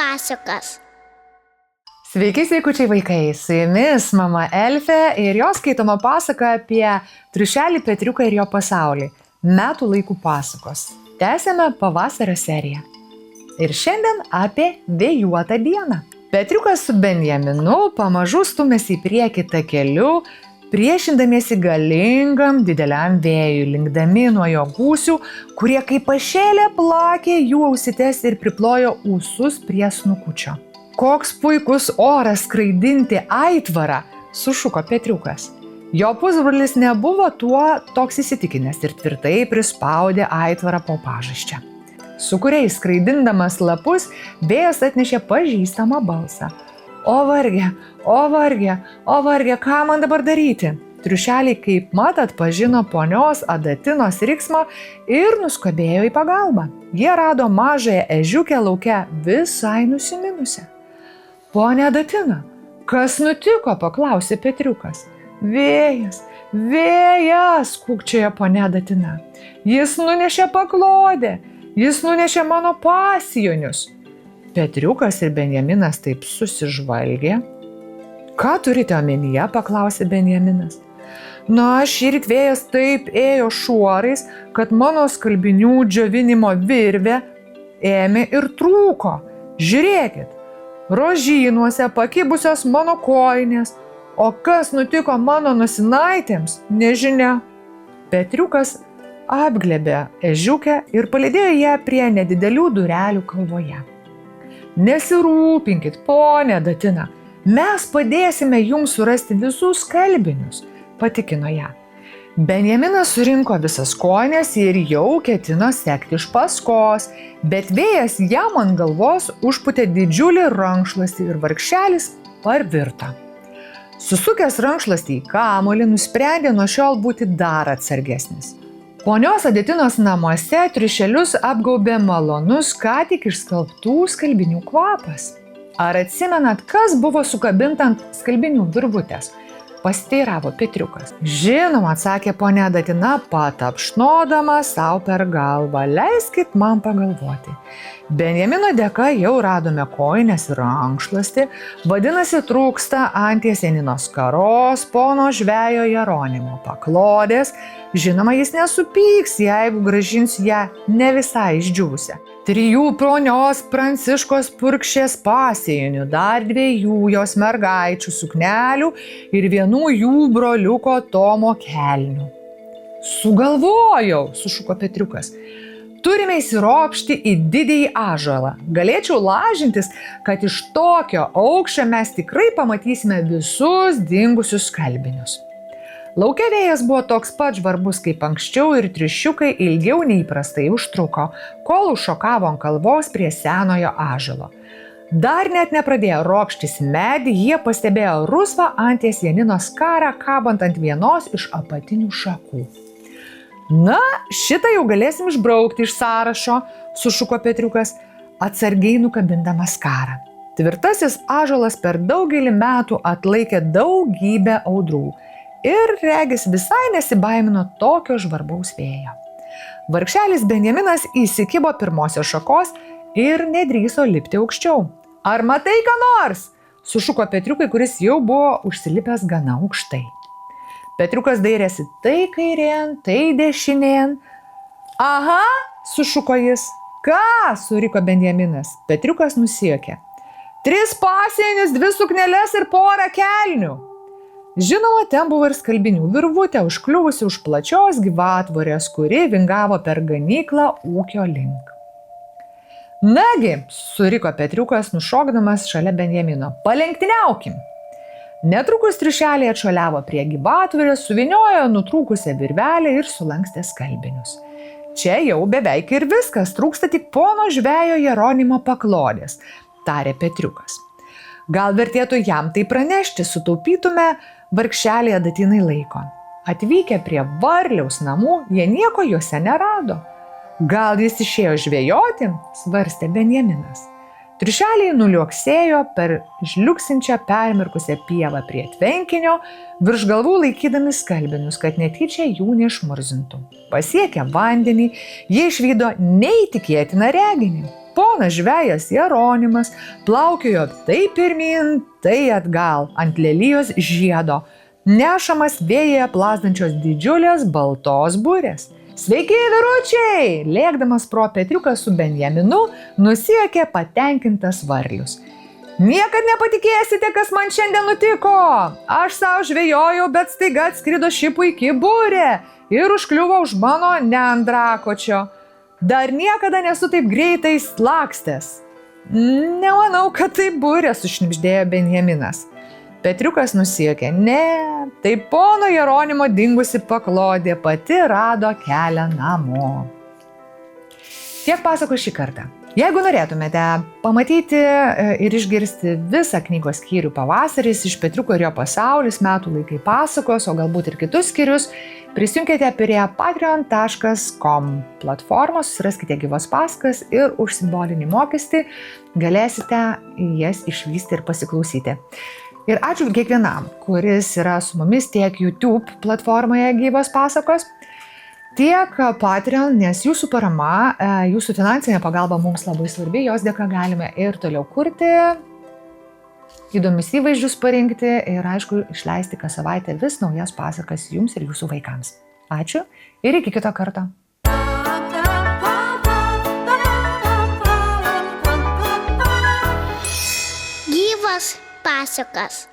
pasakas. Sveiki, sveikučiai vaikai, su jumis mama Elfė ir jos skaitoma pasaka apie triušelį Petriuką ir jo pasaulį. Metų laikų pasakos. Tęsiame pavasario seriją. Ir šiandien apie vėjuotą dieną. Petriukas su Benjaminu pamažu stumėsi į priekį takeliu, priešindamiesi galingam dideliam vėjui, linkdami nuo jo gūsių, kurie kaip pašėlė plakė jų ausites ir priplojo ūsus prie snukučio. Koks puikus oras skraidinti aitvarą, sušuko Petriukas. Jo pusbrolis nebuvo tuo toks įsitikinęs ir tvirtai prispaudė aitvarą po pažasčia. Su kuriais skraidindamas lapus vėjas atnešė pažįstamą balsą. O varge, o varge, o varge, ką man dabar daryti? Triušeliai kaip mat atpažino ponios Adatinos riksmą ir nuskubėjo į pagalbą. Jie rado mažąją ežiukę lauke visai nusiminusią. Pone Adatina, kas nutiko, paklausė Petriukas. Vėjas, vėjas, kūkčiojo ponia Adatina. Jis nunešė paklodę, jis nunešė mano pasijonius. Petriukas ir Benjaminas taip susižvalgė. Ką turite omenyje, paklausė Benjaminas. Na, šįryt vėjas taip ėjo šuorais, kad mano skalbinių džiovinimo virvė ėmė ir trūko. Žiūrėkit. Rožynuose pakibusios mano kojinės, o kas nutiko mano nosinaitėms, nežinia. Petriukas apglėbė ežiukę ir palydėjo ją prie nedidelių durelių kalvoje. Nesirūpinkit, ponė Adatina, mes padėsime jums surasti visus skalbinius, patikino ją. Benjaminas surinko visas kojines ir jau ketino sekti iš paskos, bet vėjas jam ant galvos užpūtė didžiulį rankšluostį ir vargšelis parvirto. Susukęs rankšluostį į kamuolį, nusprendė nuo šiol būti dar atsargesnis. Ponios Adatinos namuose triušelius apgaubė malonus, ką tik išskalbtų skalbinių kvapas. Ar atsimenat, kas buvo sukabinta ant skalbinių virvutės? Pasiteiravo Petriukas. Žinoma, atsakė ponia Adatina, patapšnodama savo per galvą. Leiskit man pagalvoti. Benjamino dėka jau radome kojines ir rankšluostį, vadinasi, trūksta anties Janinos skaros, pono žvejo Jeronimo paklodės. Žinoma, jis nesupyks, jeigu grąžins ją ne visai išdžiūvusią. 3 ponios Pranciškos Purkšės pasėjinių, dar 2 jos mergaičių suknelių ir 1 jų broliuko Tomo kelnių. Sugalvojau, sušuko Petriukas. Turime įsiropšti į didįjį ąžuolą. Galėčiau lažintis, kad iš tokio aukščio mes tikrai pamatysime visus dingusius skalbinius. Lauke vėjas buvo toks pat žvarbus kaip anksčiau ir triušiukai ilgiau neįprastai užtruko, kol užšokavo ant kalvos prie senojo ąžuolo. Dar net nepradėjo ropštis medį, jie pastebėjo rusvą anties Janinos skarą kabant ant vienos iš apatinių šakų. Na, šitą jau galėsim išbraukti iš sąrašo, sušuko Petriukas, atsargiai nukabindamas skarą. Tvirtasis ąžuolas per daugelį metų atlaikė daugybę audrų ir regis visai nesibaimino tokio žvarbaus vėjo. Vargšelis Benjaminas įsikibo pirmosios šakos ir nedrįso lipti aukščiau. Ar matai ką nors? Sušuko Petriukui, kuris jau buvo užsilipęs gana aukštai. Petriukas dairėsi tai kairėn, tai dešinėn. Aha, sušuko jis. Ką? Suriko Benjaminas. Petriukas nusijuokė. 3 pasėjinius, 2 sukneles ir porą kelnių. Žinoma, ten buvo ir skalbinių virvutė, užkliuvusi už plačios gyvatvorės, kuri vingavo per ganyklą ūkio link. Nagi, suriko Petriukas, nušokdamas šalia Benjamino, palenktyniaukim. Netrukus triušeliai atšuoliavo prie gyvatvorės, suvyniojo nutrūkusią virvelę ir sulankstė skalbinius. Čia jau beveik ir viskas, trūksta tik pono žvejo Jeronimo paklodės, tarė Petriukas. Gal vertėtų jam tai pranešti, sutaupytume vargšelį Adatinai laiko. Atvykę prie varliaus namų, jie nieko juose nerado. Gal jis išėjo žvejoti, svarstė Benjaminas. Triušeliai nuliuoksėjo per žliugsinčią permirkusią pievą prie tvenkinio, virš galvų laikydami skalbinius, kad netyčia jų neišmurzintų. Pasiekę vandenį, jie išvydo neįtikėtiną reginį. Ponas žvejas Jeronimas plaukiojo tai pirmyn, tai atgal ant lelijos žiedo, nešamas vėjyje plazdančios didžiulės baltos burės. Sveiki, vyručiai! Lėkdamas pro Petriukas su Benjaminu, nusiekė patenkintas varlius. Niekad nepatikėsite, kas man šiandien nutiko. Aš savo žvejojau, bet staiga atskrido ši puiki burė ir užkliuvo už mano neandrakočio. Dar niekada nesu taip greitai slakstęs. Nemanau, kad tai burė, sušnibždėjo Benjaminas. Petriukas nusijuokė. Ne, tai pono Jeronimo dingusi paklodė, pati rado kelią namo. Tiek pasakos šį kartą. Jeigu norėtumėte pamatyti ir išgirsti visą knygos skyrių Pavasaris iš Petriuko ir jo pasaulis, metų laikai pasakos, o galbūt ir kitus skyrius, prisijunkite prie patreon.com platformos, susiraskite gyvas pasakas ir už simbolinį mokestį galėsite jas išvysti ir pasiklausyti. Ir ačiū kiekvienam, kuris yra su mumis tiek YouTube platformoje gyvos pasakos, tiek Patreon, nes jūsų parama, jūsų finansinė pagalba mums labai svarbi, jos dėka galime ir toliau kurti, įdomius įvaizdžius parinkti ir, aišku, išleisti kas savaitę vis naujas pasakas jums ir jūsų vaikams. Ačiū ir iki kito karto. Gyvos pasakas.